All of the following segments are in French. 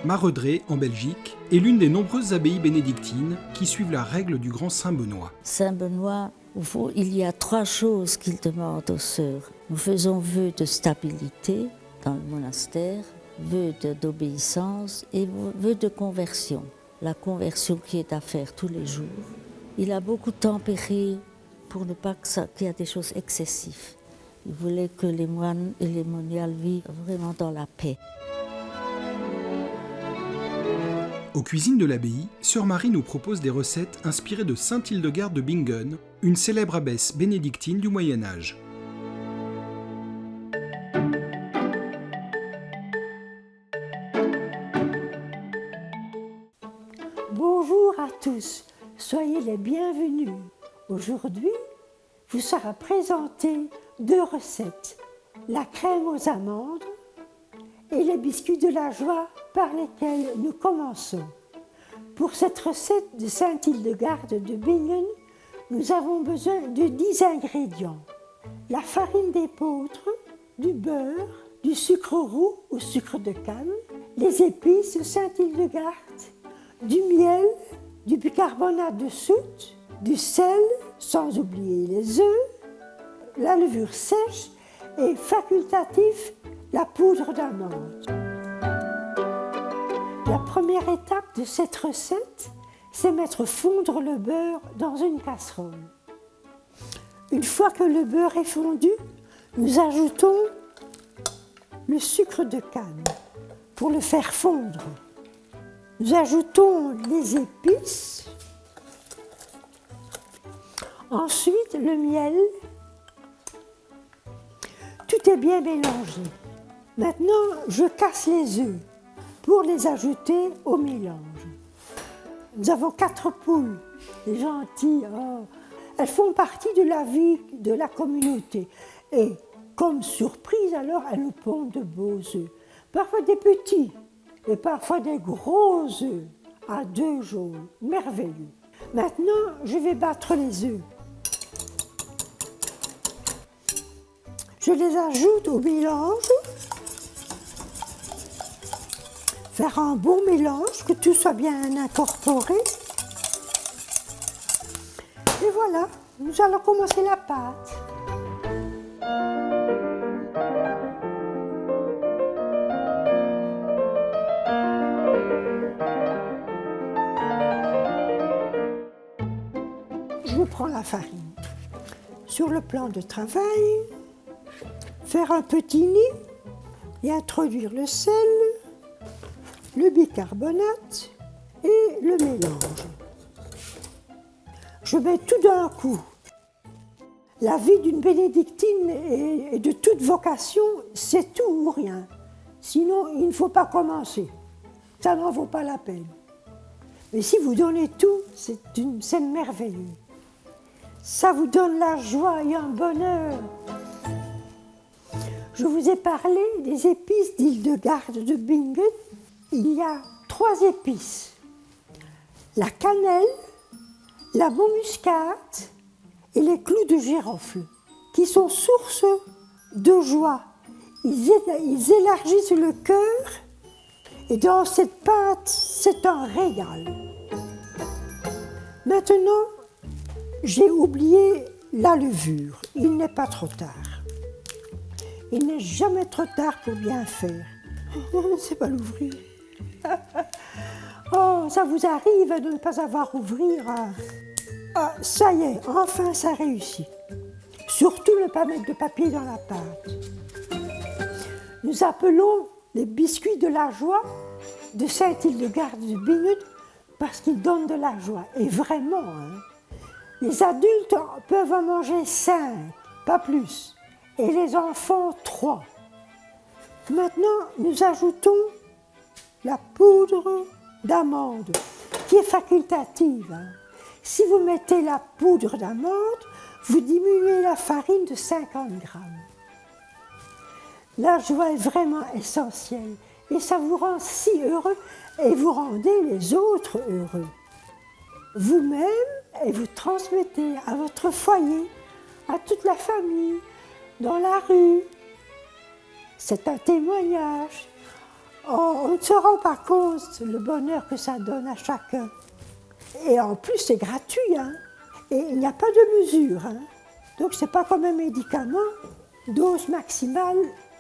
Maredré, en Belgique, est l'une des nombreuses abbayes bénédictines qui suivent la règle du grand Saint Benoît. Saint Benoît, il y a 3 choses qu'il demande aux sœurs. Nous faisons vœu de stabilité dans le monastère, vœu d'obéissance et vœu de conversion. La conversion qui est à faire tous les jours. Il a beaucoup tempéré pour ne pas qu'il y ait des choses excessives. Il voulait que les moines et les moniales vivent vraiment dans la paix. Aux cuisines de l'abbaye, Sœur Marie nous propose des recettes inspirées de Sainte Hildegarde de Bingen, une célèbre abbesse bénédictine du Moyen-Âge. Bonjour à tous, soyez les bienvenus. Aujourd'hui, vous sera présenté 2 recettes, la crème aux amandes et les biscuits de la joie par lesquels nous commençons. Pour cette recette de Sainte Hildegarde de Bingen, nous avons besoin de 10 ingrédients. La farine d'épeautre, du beurre, du sucre roux ou sucre de canne, les épices de Sainte Hildegarde, du miel, du bicarbonate de soude, du sel, sans oublier les œufs, la levure sèche et facultatif, la poudre d'amande. La première étape de cette recette, c'est mettre fondre le beurre dans une casserole. Une fois que le beurre est fondu, nous ajoutons le sucre de canne pour le faire fondre. Nous ajoutons les épices, ensuite le miel. Tout est bien mélangé. Maintenant, je casse les œufs pour les ajouter au mélange. Nous avons 4 poules, des gentilles. Oh. Elles font partie de la vie de la communauté. Et comme surprise, alors, elles nous pondent de beaux œufs. Parfois des petits et parfois des gros œufs à 2 jaunes. Merveilleux. Maintenant, je vais battre les œufs. Je les ajoute au mélange. Faire un bon mélange, que tout soit bien incorporé. Et voilà, nous allons commencer la pâte. Je prends la farine. Sur le plan de travail, faire un petit nid et introduire le sel, le bicarbonate et le mélange. Je mets tout d'un coup. La vie d'une bénédictine et de toute vocation, c'est tout ou rien. Sinon, il ne faut pas commencer. Ça n'en vaut pas la peine. Mais si vous donnez tout, c'est merveilleux. Ça vous donne la joie et un bonheur. Je vous ai parlé des épices d'Hildegarde de Bingen. Il y a 3 épices. La cannelle, la muscade et les clous de girofle, qui sont source de joie. Ils élargissent le cœur et dans cette pâte, c'est un régal. Maintenant, j'ai oublié la levure. Il n'est pas trop tard. Il n'est jamais trop tard pour bien faire. Je ne sais pas l'ouvrir. Oh, ça vous arrive de ne pas avoir ouvrir. Ah, ça y est, enfin ça réussit. Surtout ne pas mettre de papier dans la pâte. Nous appelons les biscuits de la joie de Sainte Hildegarde de Bingen parce qu'ils donnent de la joie. Et vraiment, hein, les adultes peuvent en manger 5, pas plus. Et les enfants 3. Maintenant, nous ajoutons la poudre d'amande, qui est facultative. Si vous mettez la poudre d'amande, vous diminuez la farine de 50 grammes. La joie est vraiment essentielle et ça vous rend si heureux et vous rendez les autres heureux. Vous-même, et vous transmettez à votre foyer, à toute la famille, dans la rue. C'est un témoignage. On ne se rend pas compte le bonheur que ça donne à chacun. Et en plus, c'est gratuit, hein. Et il n'y a pas de mesure, hein. Donc, ce n'est pas comme un médicament, dose maximale,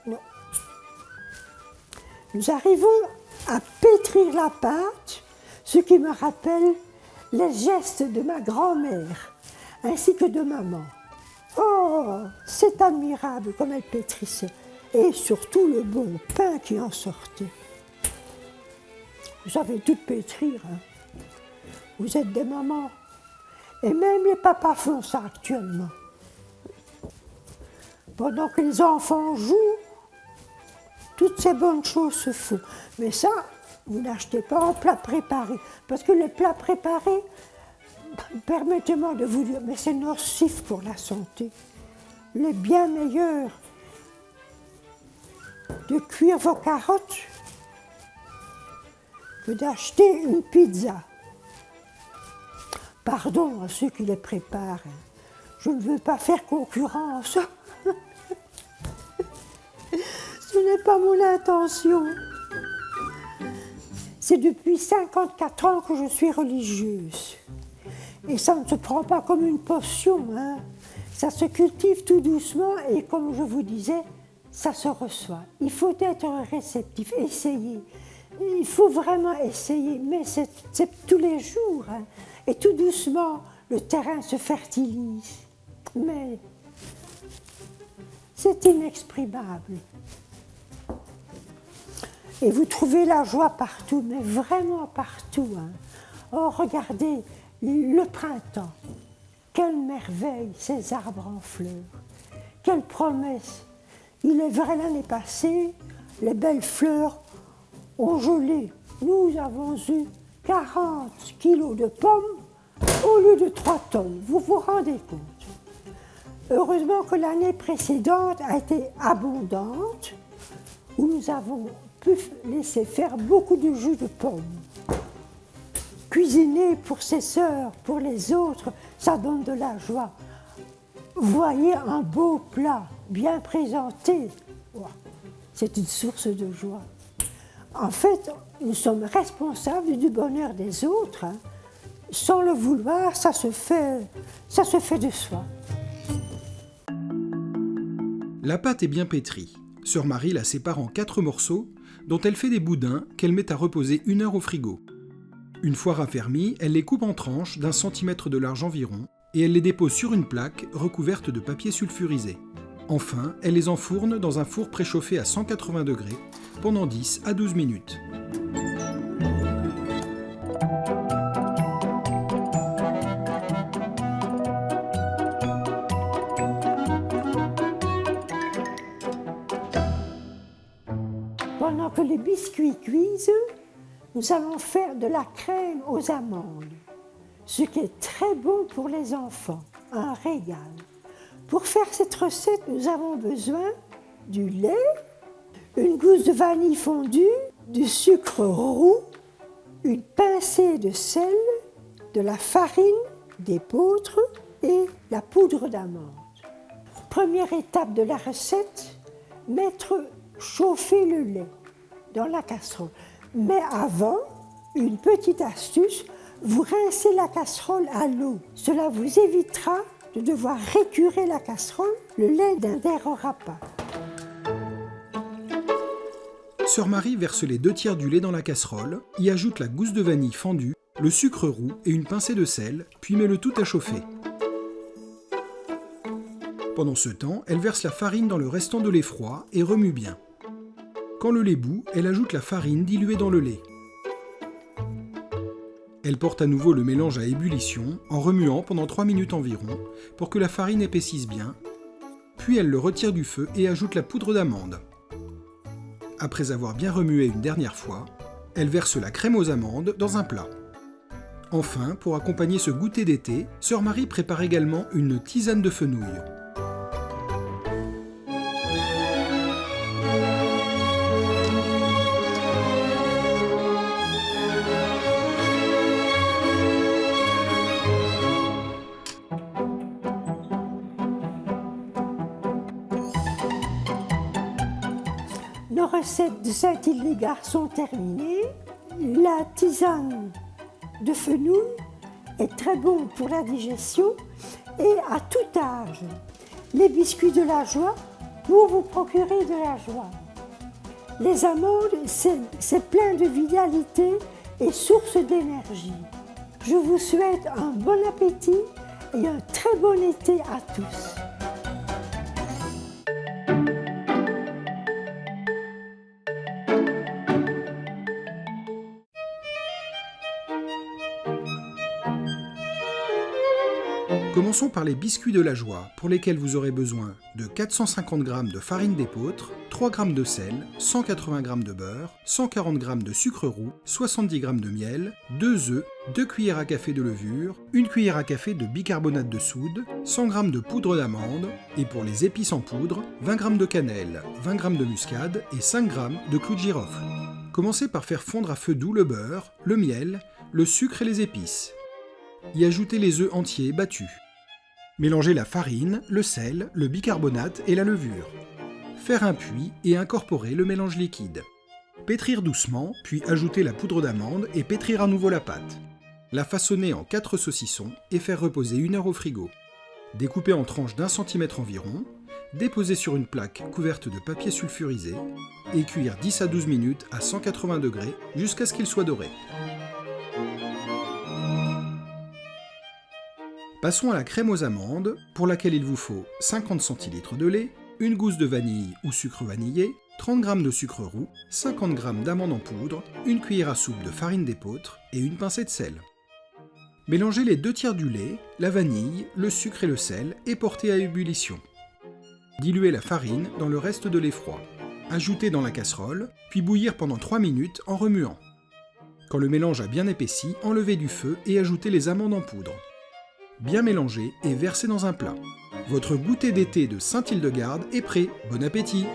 non. Nous arrivons à pétrir la pâte, ce qui me rappelle les gestes de ma grand-mère, ainsi que de maman. Oh, c'est admirable comme elle pétrissait, et surtout le bon pain qui en sortait. Vous savez tout pétrir, hein. Vous êtes des mamans, et même les papas font ça actuellement. Pendant que les enfants jouent, toutes ces bonnes choses se font. Mais ça, vous n'achetez pas en plat préparé, parce que les plats préparés, permettez-moi de vous dire, mais c'est nocif pour la santé. Il est bien meilleur de cuire vos carottes que d'acheter une pizza. Pardon à ceux qui les préparent, je ne veux pas faire concurrence. Ce n'est pas mon intention. C'est depuis 54 ans que je suis religieuse. Et ça ne se prend pas comme une potion, hein. Ça se cultive tout doucement et comme je vous disais, ça se reçoit. Il faut être réceptif, essayer. Il faut vraiment essayer, mais c'est tous les jours, hein. Et tout doucement, le terrain se fertilise. Mais c'est inexprimable. Et vous trouvez la joie partout, mais vraiment partout, hein. Oh, regardez, le printemps. Quelle merveille, ces arbres en fleurs. Quelle promesse. Il est vrai, l'année passée, les belles fleurs ont gelé. Nous avons eu 40 kilos de pommes au lieu de 3 tonnes. Vous vous rendez compte? Heureusement que l'année précédente a été abondante, où nous avons pu laisser faire beaucoup de jus de pommes. Cuisiner pour ses sœurs, pour les autres, ça donne de la joie. Voyez un beau plat, bien présenté, c'est une source de joie. En fait, nous sommes responsables du bonheur des autres, hein. Sans le vouloir, ça se fait de soi. La pâte est bien pétrie. Sœur Marie la sépare en 4 morceaux, dont elle fait des boudins qu'elle met à reposer 1 heure au frigo. Une fois raffermis, elle les coupe en tranches d'1 centimètre de large environ, et elle les dépose sur une plaque recouverte de papier sulfurisé. Enfin, elle les enfourne dans un four préchauffé à 180 degrés pendant 10 à 12 minutes. Pendant que les biscuits cuisent, nous allons faire de la crème aux amandes, ce qui est très bon pour les enfants, un régal. Pour faire cette recette, nous avons besoin du lait, une gousse de vanille fondue, du sucre roux, une pincée de sel, de la farine, d'épeautre et la poudre d'amande. Première étape de la recette, chauffer le lait dans la casserole. Mais avant, une petite astuce, vous rincez la casserole à l'eau. Cela vous évitera de devoir récurer la casserole, le lait n'adhérera pas. Sœur Marie verse les 2/3 du lait dans la casserole, y ajoute la gousse de vanille fendue, le sucre roux et une pincée de sel, puis met le tout à chauffer. Pendant ce temps, elle verse la farine dans le restant de lait froid et remue bien. Quand le lait bout, elle ajoute la farine diluée dans le lait. Elle porte à nouveau le mélange à ébullition en remuant pendant 3 minutes environ pour que la farine épaississe bien, puis elle le retire du feu et ajoute la poudre d'amande. Après avoir bien remué une dernière fois, elle verse la crème aux amandes dans un plat. Enfin, pour accompagner ce goûter d'été, Sœur Marie prépare également une tisane de fenouil. nos recettes de Saint-Hildegard sont terminées. La tisane de fenouil est très bon pour la digestion et à tout âge. Les biscuits de la joie pour vous procurer de la joie. Les amandes, c'est plein de vitalité et source d'énergie. Je vous souhaite un bon appétit et un très bon été à tous. Commençons par les biscuits de la joie, pour lesquels vous aurez besoin de 450 g de farine d'épeautre, 3 g de sel, 180 g de beurre, 140 g de sucre roux, 70 g de miel, 2 œufs, 2 cuillères à café de levure, 1 cuillère à café de bicarbonate de soude, 100 g de poudre d'amande, et pour les épices en poudre, 20 g de cannelle, 20 g de muscade et 5 g de clous de girofle. Commencez par faire fondre à feu doux le beurre, le miel, le sucre et les épices. Y ajoutez les œufs entiers battus. Mélangez la farine, le sel, le bicarbonate et la levure. Faire un puits et incorporer le mélange liquide. Pétrir doucement, puis ajouter la poudre d'amande et pétrir à nouveau la pâte. La façonner en 4 saucissons et faire reposer 1 heure au frigo. Découper en tranches d'1 cm environ, déposer sur une plaque couverte de papier sulfurisé et cuire 10 à 12 minutes à 180 degrés jusqu'à ce qu'il soit doré. Passons à la crème aux amandes, pour laquelle il vous faut 50 cl de lait, une gousse de vanille ou sucre vanillé, 30 g de sucre roux, 50 g d'amandes en poudre, une cuillère à soupe de farine d'épeautre et une pincée de sel. Mélangez les 2 tiers du lait, la vanille, le sucre et le sel et portez à ébullition. Diluez la farine dans le reste de lait froid. Ajoutez dans la casserole, puis bouillir pendant 3 minutes en remuant. Quand le mélange a bien épaissi, enlevez du feu et ajoutez les amandes en poudre. Bien mélanger et verser dans un plat. Votre goûter d'été de Saint-Hildegard est prêt. Bon appétit!